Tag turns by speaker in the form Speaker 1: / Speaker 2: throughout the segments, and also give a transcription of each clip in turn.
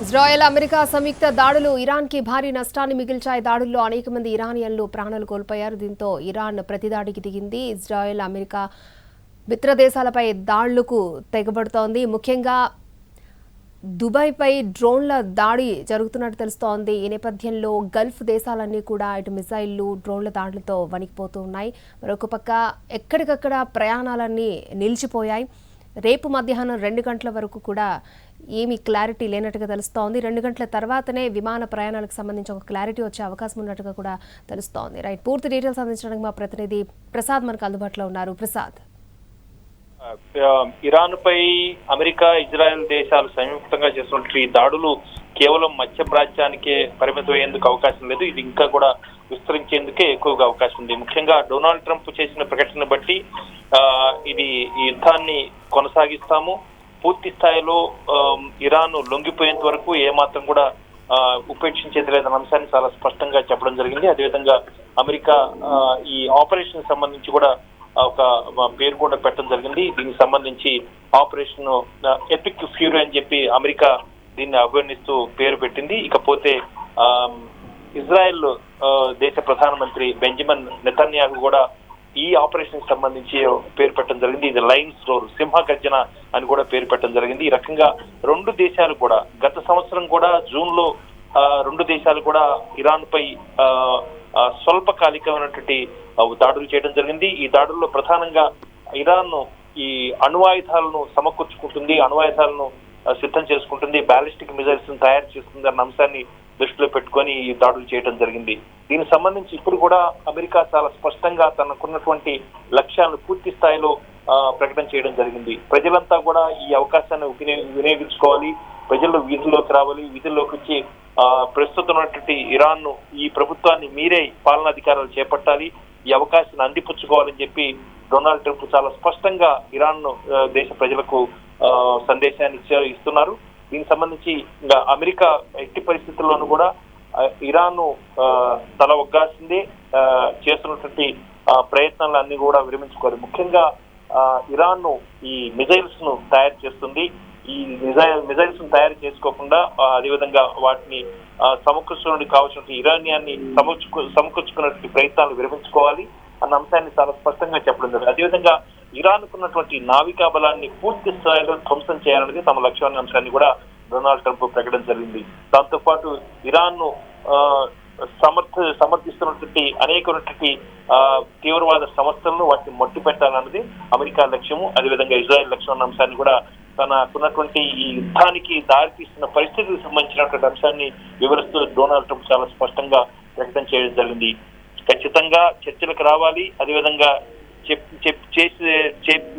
Speaker 1: Israel America సంయుక్త దాడులు ఇరాన్కి భారీ నష్టాన్ని మిగిల్చాయి. దాడుల్లో అనేక మంది ఇరానియన్లు ప్రాణాలు కోల్పోయారు. దీంతో ఇరాన్ ప్రతిదాడికి దిగింది. ఇజ్రాయెల్ అమెరికా మిత్ర దేశాలపై దాడులకు తెగబడుతోంది. ముఖ్యంగా దుబాయ్పై డ్రోన్ల దాడి జరుగుతున్నట్టు తెలుస్తోంది. ఈ నేపథ్యంలో గల్ఫ్ దేశాలన్నీ కూడా ఇటు మిసైళ్లు డ్రోన్ల దాడులతో వణికిపోతూ ఉన్నాయి. మరొక పక్క ఎక్కడికక్కడ ప్రయాణాలన్నీ నిలిచిపోయాయి. రేపు మధ్యాహ్నం 2 గంటల వరకు కూడా ఏమీ క్లారిటీ లేనట్టుగా తెలుస్తోంది. 2 గంటల తర్వాతనే విమాన ప్రయాణాలకు సంబంధించి ఒక క్లారిటీ వచ్చే అవకాశం ఉన్నట్టుగా కూడా తెలుస్తోంది. రైట్, పూర్తి డీటెయిల్స్ అందించడానికి మా ప్రతినిధి ప్రసాద్ మనకు అందుబాటులో ఉన్నారు. ప్రసాద్,
Speaker 2: ఇరాన్ పై అమెరికా ఇజ్రాయెల్ దేశాలు సంయుక్తంగా చేస్తున్న దాడులు కేవలం మధ్యప్రాచ్యానికే పరిమితమయ్యేందుకు అవకాశం లేదు. ఇది ఇంకా కూడా విస్తరించేందుకే ఎక్కువగా అవకాశం ఉంది. ముఖ్యంగా డొనాల్డ్ ట్రంప్ చేసిన ప్రకటన బట్టి ఇది ఈ యుద్ధాన్ని కొనసాగిస్తాము, పూర్తి స్థాయిలో ఇరాన్ లొంగిపోయేంత వరకు ఏమాత్రం కూడా ఉపేక్షించేది లేదన్న అంశాన్ని చాలా స్పష్టంగా చెప్పడం జరిగింది. అదేవిధంగా అమెరికా ఈ ఆపరేషన్ సంబంధించి కూడా ఒక పేరు కూడా పెట్టడం జరిగింది. దీనికి సంబంధించి ఆపరేషన్ ఎపిక్ ఫ్యూరీ అని చెప్పి అమెరికా దీన్ని అభివర్ణిస్తూ పేరు పెట్టింది. ఇకపోతే ఇజ్రాయెల్ దేశ ప్రధానమంత్రి బెంజమిన్ నెతన్యాహు కూడా ఈ ఆపరేషన్ సంబంధించి పేరు పెట్టడం జరిగింది. ఇది లయన్స్ రోర్, సింహ గర్జన అని కూడా పేరు పెట్టడం జరిగింది. ఈ రకంగా రెండు దేశాలు కూడా గత సంవత్సరం కూడా జూన్ లో రెండు దేశాలు కూడా ఇరాన్ పై స్వల్పకాలికమైనటువంటి దాడులు చేయడం జరిగింది. ఈ దాడుల్లో ప్రధానంగా ఇరాన్ ఈ అణ్వాయుధాలను సమకూర్చుకుంటుంది, అణ్వాయుధాలను సిద్ధం చేసుకుంటుంది, బ్యాలిస్టిక్ మిజైల్స్ తయారు చేస్తుంది అన్న అంశాన్ని దృష్టిలో పెట్టుకొని ఈ దాడులు చేయడం జరిగింది. దీనికి సంబంధించి ఇప్పుడు కూడా అమెరికా చాలా స్పష్టంగా తనకున్నటువంటి లక్ష్యాలను పూర్తి స్థాయిలో ప్రకటన చేయడం జరిగింది. ప్రజలంతా కూడా ఈ అవకాశాన్ని వినియోగించుకోవాలి, ప్రజలు వీధుల్లోకి రావాలి, వీధుల్లోకి వచ్చి ప్రస్తుతం ఉన్నటువంటి ఇరాన్ ఈ ప్రభుత్వాన్ని మీరే పాలనాధికారాలు చేపట్టాలి, ఈ అవకాశాన్ని అందిపుచ్చుకోవాలని చెప్పి డొనాల్డ్ ట్రంప్ చాలా స్పష్టంగా ఇరాన్ దేశ ప్రజలకు సందేశాన్ని ఇస్తున్నారు. దీనికి సంబంధించి అమెరికా ఎట్టి పరిస్థితుల్లోనూ కూడా ఇరాన్ తల ఒగ్గాల్సిందే, చేస్తున్నటువంటి ప్రయత్నాలన్నీ కూడా విరమించుకోవాలి. ముఖ్యంగా ఇరాన్ ఈ మిజైల్స్ ను తయారు చేస్తుంది. ఈ మిజైల్స్ ను తయారు చేసుకోకుండా అదేవిధంగా వాటిని సమకూర్చడానికి కావాల్సిన ఇరానియాన్ని సమకూర్చుకున్నటువంటి ప్రయత్నాలు విరమించుకోవాలి అన్న అంశాన్ని చాలా స్పష్టంగా చెప్పడం జరిగింది. అదేవిధంగా ఇరాన్ కున్నటువంటి నావికా బలాన్ని పూర్తి స్థాయిలో ధ్వంసం చేయాలనేది తమ లక్ష్యాన్ని అంశాన్ని కూడా డొనాల్డ్ ట్రంప్ ప్రకటన జరిగింది. దాంతో పాటు ఇరాన్ ను సమర్థిస్తున్నటువంటి అనేకటువంటి తీవ్రవాద సంస్థలను వాటిని మట్టి పెట్టాలన్నది అమెరికా లక్ష్యము, అదేవిధంగా ఇజ్రాయెల్ లక్ష్యం అన్న అంశాన్ని కూడా తనకున్నటువంటి ఈ యుద్ధానికి దారితీస్తున్న పరిస్థితికి సంబంధించినటువంటి అంశాన్ని వివరిస్తూ డొనాల్డ్ ట్రంప్ చాలా స్పష్టంగా ప్రకటన చేయడం జరిగింది. ఖచ్చితంగా చర్చలకు రావాలి, అదేవిధంగా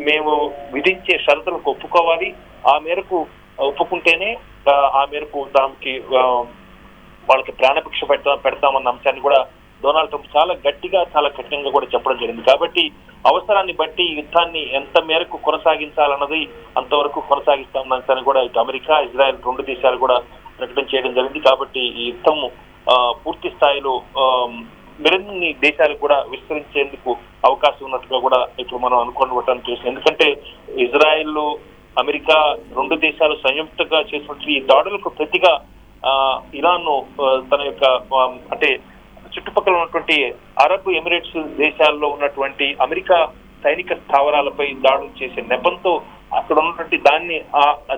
Speaker 2: మేము విధించే షరతులకు ఒప్పుకోవాలి, ఆ మేరకు ఒప్పుకుంటేనే ఆ మేరకు దానికి వాళ్ళకి ప్రాణభిక్ష పెడతామన్న అంశాన్ని కూడా డొనాల్డ్ ట్రంప్ చాలా గట్టిగా చాలా కఠినంగా కూడా చెప్పడం జరిగింది. కాబట్టి అవసరాన్ని బట్టి యుద్ధాన్ని ఎంత మేరకు కొనసాగించాలన్నది అంతవరకు కొనసాగిస్తామన్న అంశాన్ని కూడా ఇటు అమెరికా ఇజ్రాయెల్ రెండు దేశాలు కూడా ప్రకటన చేయడం జరిగింది. కాబట్టి ఈ యుద్ధం పూర్తి స్థాయిలో మరిన్ని దేశాలకు కూడా విస్తరించేందుకు అవకాశం ఉన్నట్టుగా కూడా ఇప్పుడు మనం అనుకోవటానికి చూసాం. ఎందుకంటే ఇజ్రాయెల్ అమెరికా రెండు దేశాలు సంయుక్తంగా చేసినటువంటి ఈ దాడులకు ప్రతిగా ఇరాన్ తన యొక్క అంటే చుట్టుపక్కల ఉన్నటువంటి అరబ్ ఎమిరేట్స్ దేశాల్లో ఉన్నటువంటి అమెరికా సైనిక స్థావరాలపై దాడులు చేసే నెపంతో అక్కడ ఉన్నటువంటి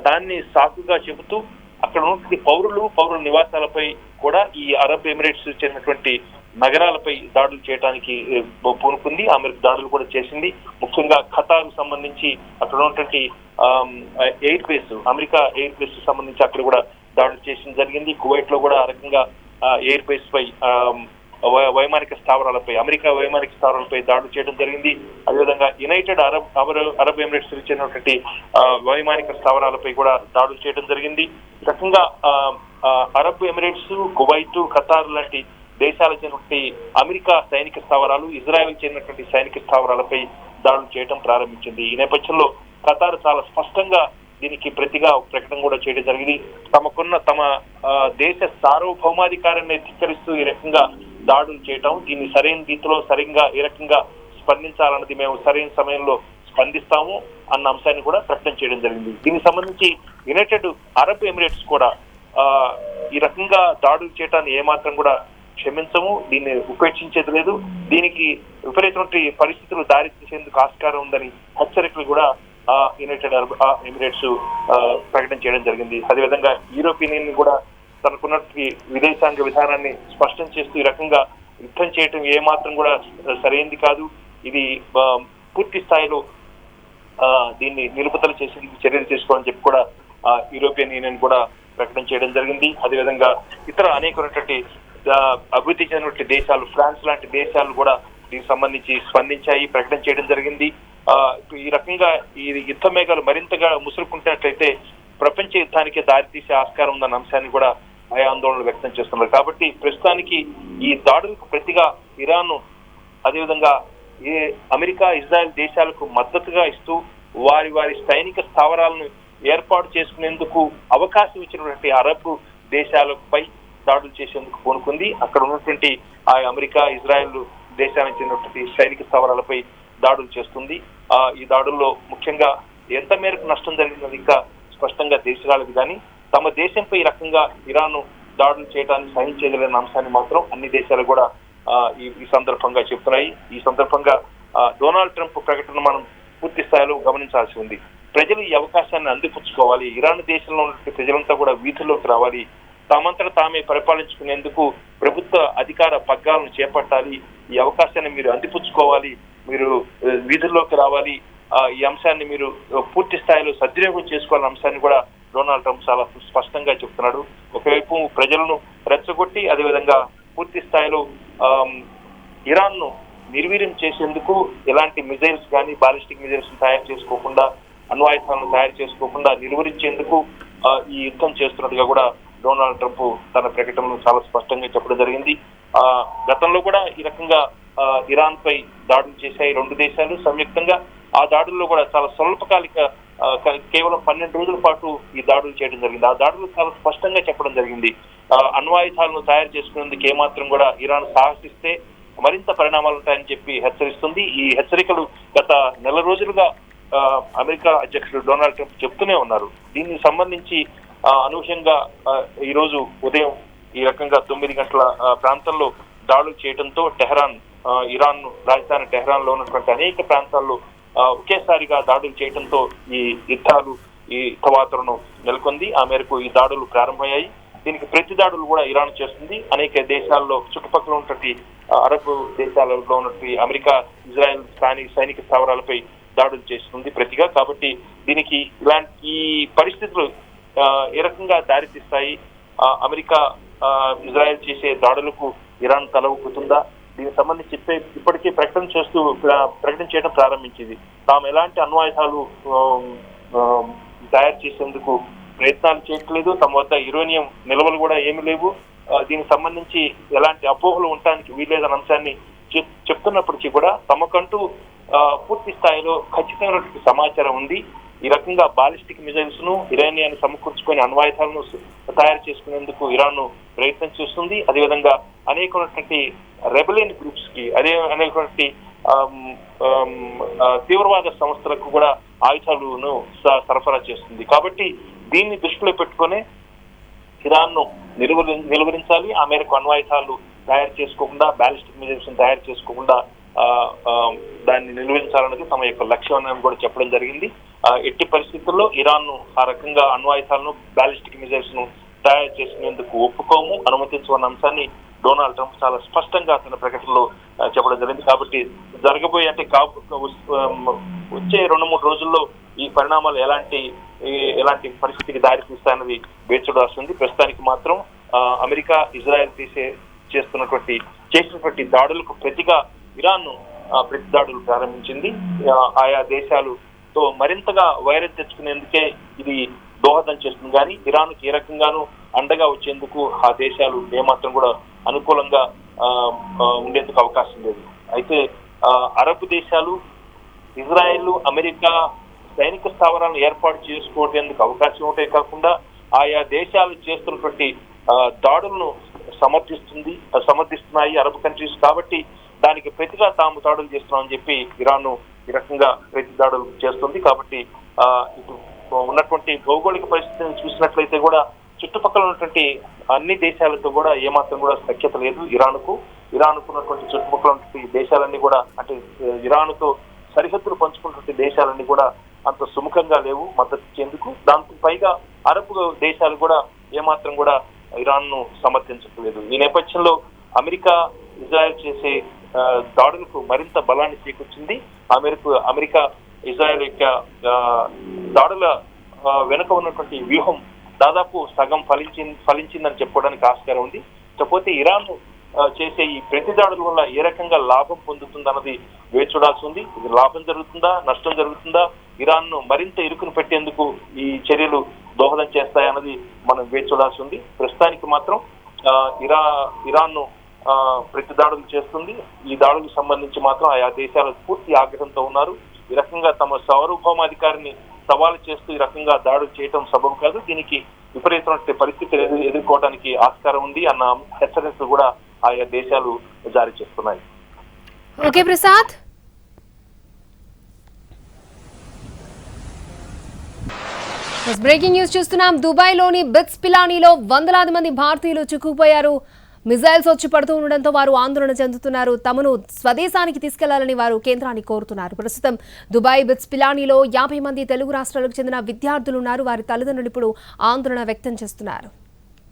Speaker 2: దాన్ని సాకుగా చెబుతూ అక్కడ ఉన్నటువంటి పౌరుల నివాసాలపై కూడా ఈ అరబ్ ఎమిరేట్స్ చెందినటువంటి నగరాలపై దాడులు చేయడానికి పూనుకుంది. అమెరికా దాడులు కూడా చేసింది. ముఖ్యంగా ఖతార్ సంబంధించి అక్కడ ఉన్నటువంటి air base, America air base సంబంధించి అక్కడ కూడా దాడులు చేసిన జరిగింది. కువైట్ లో కూడా ఆ రకంగా ఎయిర్ బేస్ పై వైమానిక స్థావరాలపై అమెరికా వైమానిక స్థావరాలపై దాడులు చేయడం జరిగింది. అదేవిధంగా యునైటెడ్ అరబ్ ఎమిరేట్స్ చెందినటువంటి వైమానిక స్థావరాలపై కూడా దాడులు చేయడం జరిగింది. ఈ రకంగా అరబ్ ఎమిరేట్స్, కువైట్, ఖతార్ లాంటి దేశాలకు చెందినటువంటి అమెరికా సైనిక స్థావరాలు ఇజ్రాయెల్ చెందినటువంటి సైనిక స్థావరాలపై దాడులు చేయడం ప్రారంభించింది. ఈ నేపథ్యంలో ఖతార్ చాలా స్పష్టంగా దీనికి ప్రతిగా ప్రకటన కూడా చేయడం జరిగింది. తమ దేశ సార్వభౌమాధికారాన్ని ధిక్కరిస్తూ ఈ రకంగా దాడులు చేయటం, దీన్ని సరైన రీతిలో సరిగ్గా ఏ రకంగా స్పందించాలన్నది మేము సరైన సమయంలో స్పందిస్తాము అన్న అంశాన్ని కూడా ప్రకటన చేయడం జరిగింది. దీనికి సంబంధించి యునైటెడ్ అరబ్ ఎమిరేట్స్ కూడా ఆ ఈ రకంగా దాడులు చేయటాన్ని ఏమాత్రం కూడా క్షమించము, దీన్ని ఉపేక్షించేది లేదు. దీనికి విపరీతమైన పరిస్థితులు దారి తీసేందుకు ఆస్కారం ఉందని హెచ్చరికలు కూడా యునైటెడ్ అరబ్ ఎమిరేట్స్ ప్రకటన చేయడం జరిగింది. అదేవిధంగా యూరోపియన్ యూనియన్ కూడా తనకున్నటువంటి విదేశాంగ విధానాన్ని స్పష్టం చేస్తూ ఈ రకంగా యుద్ధం చేయటం ఏమాత్రం కూడా సరైంది కాదు, ఇది పూర్తి స్థాయిలో దీన్ని నిలుపుదల చేసి చర్యలు తీసుకోవాలని చెప్పి కూడా యూరోపియన్ యూనియన్ కూడా ప్రకటన చేయడం జరిగింది. అదేవిధంగా ఇతర అనేకమైనటువంటి అభివృద్ధి చెందినటువంటి దేశాలు, ఫ్రాన్స్ లాంటి దేశాలు కూడా దీనికి సంబంధించి స్పందించాయి, ప్రకటన చేయడం జరిగింది. ఈ రకంగా ఈ యుద్ధ మేఘాలు మరింతగా ముసురుకుంటున్నట్లయితే ప్రపంచ యుద్ధానికి దారితీసే ఆస్కారం ఉందన్న అంశాన్ని కూడా ఆయా ఆందోళనలు వ్యక్తం చేస్తున్నారు. కాబట్టి ప్రస్తుతానికి ఈ దాడులకు ప్రతిగా ఇరాన్, అదేవిధంగా అమెరికా, ఇజ్రాయెల్ దేశాలకు మద్దతుగా ఇస్తూ వారి వారి సైనిక స్థావరాలను ఏర్పాటు చేసుకునేందుకు అవకాశం ఇచ్చినటువంటి అరబ్ దేశాలపై దాడులు చేసేందుకు పూనుకుంది. అక్కడ ఉన్నటువంటి ఆ అమెరికా, ఇజ్రాయెల్ దేశానికి చెందినటువంటి సైనిక స్థావరాలపై దాడులు చేస్తుంది. ఈ దాడుల్లో ముఖ్యంగా ఎంత మేరకు నష్టం జరిగినది ఇంకా స్పష్టంగా దేశాలకు కానీ తమ దేశంపై ఈ రకంగా ఇరాన్ దాడులు చేయడానికి సహించేయలేని అంశాన్ని మాత్రం అన్ని దేశాలు కూడా ఈ సందర్భంగా చెప్తున్నాయి. ఈ సందర్భంగా డొనాల్డ్ ట్రంప్ ప్రకటన మనం పూర్తి స్థాయిలో గమనించాల్సి ఉంది. ప్రజలు ఈ అవకాశాన్ని అందిపుచ్చుకోవాలి, ఇరాన్ దేశంలో ఉన్నటువంటి ప్రజలంతా కూడా వీధుల్లోకి రావాలి, తమంతట తామే పరిపాలించుకునేందుకు ప్రభుత్వ అధికార పగ్గాలను చేపట్టాలి, ఈ అవకాశాన్ని మీరు అందిపుచ్చుకోవాలి, మీరు వీధుల్లోకి రావాలి, ఈ అంశాన్ని మీరు పూర్తి స్థాయిలో సద్వినియోగం చేసుకోవాలన్న అంశాన్ని కూడా డొనాల్డ్ ట్రంప్ చాలా స్పష్టంగా చెప్తున్నాడు. ఒకవైపు ప్రజలను రెచ్చగొట్టి అదేవిధంగా పూర్తి స్థాయిలో ఇరాన్ ను నిర్వీర్యం చేసేందుకు ఎలాంటి మిజైల్స్ కానీ బాలిస్టిక్ మిజైల్స్ తయారు చేసుకోకుండా, అణ్వాయుధాలను తయారు చేసుకోకుండా నిర్వహించేందుకు ఈ యుద్ధం చేస్తున్నట్టుగా కూడా డొనాల్డ్ ట్రంప్ తన ప్రకటనలో చాలా స్పష్టంగా చెప్పడం జరిగింది. గతంలో కూడా ఈ రకంగా ఇరాన్ పై దాడులు చేశాయి రెండు దేశాలు సంయుక్తంగా. ఆ దాడుల్లో కూడా చాలా స్వల్పకాలిక కేవలం 12 రోజుల పాటు ఈ దాడులు చేయడం జరిగింది. ఆ దాడులు చాలా స్పష్టంగా చెప్పడం జరిగింది, అణ్వాయుధాలను తయారు చేసుకునేందుకు ఏమాత్రం కూడా ఇరాన్ సాహసిస్తే మరింత పరిణామాలు ఉంటాయని చెప్పి హెచ్చరిస్తుంది. ఈ హెచ్చరికలు గత నెల రోజులుగా అమెరికా అధ్యక్షుడు డొనాల్డ్ ట్రంప్ చెప్తూనే ఉన్నారు. దీనికి సంబంధించి అనూహ్యంగా ఈ రోజు ఉదయం ఈ రకంగా 9 గంటల ప్రాంతంలో దాడులు చేయడంతో టెహరాన్, ఇరాన్ రాజధాని టెహరాన్ లో ఉన్నటువంటి అనేక ప్రాంతాల్లో ఒకేసారిగా దాడులు చేయడంతో ఈ యుద్ధ వాతావరణం నెలకొంది. ఆ మేరకు ఈ దాడులు ప్రారంభమయ్యాయి. దీనికి ప్రతి దాడులు కూడా ఇరాన్ చేస్తుంది. అనేక దేశాల్లో చుట్టుపక్కల ఉన్నటువంటి అరబ్ దేశాలలో ఉన్నటువంటి అమెరికా, ఇజ్రాయెల్ సైనిక స్థావరాలపై దాడులు చేస్తుంది ప్రతిగా. కాబట్టి దీనికి ఈ పరిస్థితులు ఏ రకంగా దారితీస్తాయి, అమెరికా, ఇజ్రాయెల్ చేసే దాడులకు ఇరాన్ తల ఊపుతుందా, దీనికి సంబంధించి ఇప్పటికే ప్రకటన చేయడం ప్రారంభించింది. తాము ఎలాంటి అణ్వాయుధాలు తయారు చేసేందుకు ప్రయత్నాలు చేయట్లేదు, తమ వద్ద యురేనియం నిల్వలు కూడా ఏమీ లేవు, దీనికి సంబంధించి ఎలాంటి అపోహలు ఉండటానికి వీల్లేదన్న అంశాన్ని చెప్తున్నప్పటికీ కూడా తమకంటూ పూర్తి స్థాయిలో ఖచ్చితమైనటువంటి సమాచారం ఉంది. ఈ రకంగా బాలిస్టిక్ మిజైల్స్ ను, యురేనియాన్ని సమకూర్చుకొని అణ్వాయుధాలను తయారు చేసుకునేందుకు ఇరాన్ ప్రయత్నం చేస్తుంది. అదేవిధంగా అనేకమైనటువంటి రెబెలియన్ గ్రూప్స్ కి, అనేకమైనటువంటి తీవ్రవాద సంస్థలకు కూడా ఆయుధాలను సరఫరా చేస్తుంది. కాబట్టి దీన్ని దృష్టిలో పెట్టుకుని ఇరాన్ ను నిలువరించాలి. ఆ మేరకు అణ్వాయుధాలు తయారు చేసుకోకుండా, బాలిస్టిక్ మిజైల్స్ తయారు చేసుకోకుండా దాన్ని నిలువరించాలన్నది తమ యొక్క లక్ష్యం అని కూడా చెప్పడం జరిగింది. ఎట్టి పరిస్థితుల్లో ఇరాన్ ను ఆ రకంగా అణ్వాయుధాలను, బాలిస్టిక్ మిజైల్స్ ను తయారు చేసుకునేందుకు ఒప్పుకోము, అనుమతించమన్న అంశాన్ని డొనాల్డ్ ట్రంప్ చాలా స్పష్టంగా తన ప్రకటనలో చెప్పడం జరిగింది. కాబట్టి జరగబోయే వచ్చే 2-3 రోజుల్లో ఈ పరిణామాలు ఎలాంటి పరిస్థితికి దారితీస్తాయన్నది వేచి చూడాల్సింది. ప్రస్తుతానికి మాత్రం అమెరికా, ఇజ్రాయెల్ చేసినటువంటి దాడులకు ప్రతిగా ఇరాన్ ప్రతి దాడులు ప్రారంభించింది. ఆయా దేశాలతో మరింతగా వైరం తెచ్చుకునేందుకే ఇది దోహదం చేస్తుంది. కానీ ఇరాన్ కి ఏ రకంగానూ అండగా వచ్చేందుకు ఆ దేశాలు ఏమాత్రం కూడా అనుకూలంగా ఉండేందుకు అవకాశం లేదు. అయితే అరబ్ దేశాలు, ఇజ్రాయెల్, అమెరికా సైనిక స్థావరాలను ఏర్పాటు చేసుకోవడానికి అవకాశం ఉంటే కాకుండా ఆయా దేశాలు చేస్తున్నటువంటి దాడులను సమర్థిస్తున్నాయి అరబ్ కంట్రీస్. కాబట్టి దానికి ప్రతిగా తాము దాడులు చేస్తున్నామని చెప్పి ఇరాన్ ఈ రకంగా ప్రతి దాడులు చేస్తుంది. కాబట్టి ఇటు ఉన్నటువంటి భౌగోళిక పరిస్థితిని చూసినట్లయితే కూడా చుట్టుపక్కల ఉన్నటువంటి అన్ని దేశాలతో కూడా ఏమాత్రం కూడా సఖ్యత లేదు ఇరాన్కు ఉన్నటువంటి చుట్టుపక్కల ఉన్నటువంటి దేశాలన్నీ కూడా అంటే ఇరాన్తో సరిహద్దులు పంచుకున్నటువంటి దేశాలన్నీ కూడా అంత సుముఖంగా లేవు మద్దతు ఇచ్చేందుకు. దాంతో పైగా అరబ్ దేశాలు కూడా ఏమాత్రం కూడా ఇరాన్ ను సమర్థించట్లేదు. ఈ నేపథ్యంలో అమెరికా ఇజ్రాయెల్ చేసే దాడులకు మరింత బలాన్ని చేకూర్చింది. అమెరికా ఇజ్రాయెల్ యొక్క దాడుల వెనుక ఉన్నటువంటి వ్యూహం దాదాపు సగం ఫలించిందని చెప్పుకోవడానికి ఆస్కారం ఉంది. కాకపోతే ఇరాన్ చేసే ఈ ప్రతి దాడుల వల్ల ఏ రకంగా లాభం పొందుతుందన్నది వేచి చూడాల్సి ఉంది. ఇది లాభం జరుగుతుందా, నష్టం జరుగుతుందా, ఇరాన్ ను మరింత ఇరుకును పెట్టేందుకు ఈ చర్యలు దోహదం చేస్తాయన్నది మనం వేచి చూడాల్సి ఉంది. ప్రస్తుతానికి మాత్రం ఇరాన్ ను ప్రతి దాడులు చేస్తుంది. ఈ దాడులకు సంబంధించి మాత్రం ఆయా దేశాలు పూర్తి ఆగ్రహంతో ఉన్నారు. ఈ రకంగా తమ సార్వభౌమాధికారిని సవాలు చేస్తూ ఈ రకంగా దాడులు చేయడం సబబు కాదు. దీనికి విపరీతమైన పరిస్థితులు ఎదుర్కోవడానికి ఆస్కారం ఉంది అన్న హెచ్చరికలు కూడా ఆయా దేశాలు జారీ చేస్తున్నాయి.
Speaker 1: ఓకే ప్రసాద్. బ్రేకింగ్ న్యూస్ చూస్తున్నాం. దుబాయ్లోని బిట్స్ పిలానీలో వందలాది మంది భారతీయులు చిక్కుకుపోయారు. మిజైల్స్ వచ్చి పడుతూ ఉండడంతో వారు ఆందోళన చెందుతున్నారు. తమను స్వదేశానికి తీసుకెళ్లాలని వారు కేంద్రాన్ని కోరుతున్నారు. ప్రస్తుతం దుబాయ్ బిట్స్ పిలానీలో 50 మంది తెలుగు రాష్ట్రాలకు చెందిన విద్యార్థులు ఉన్నారు. వారి తల్లిదండ్రులు ఇప్పుడు ఆందోళన వ్యక్తం చేస్తున్నారు.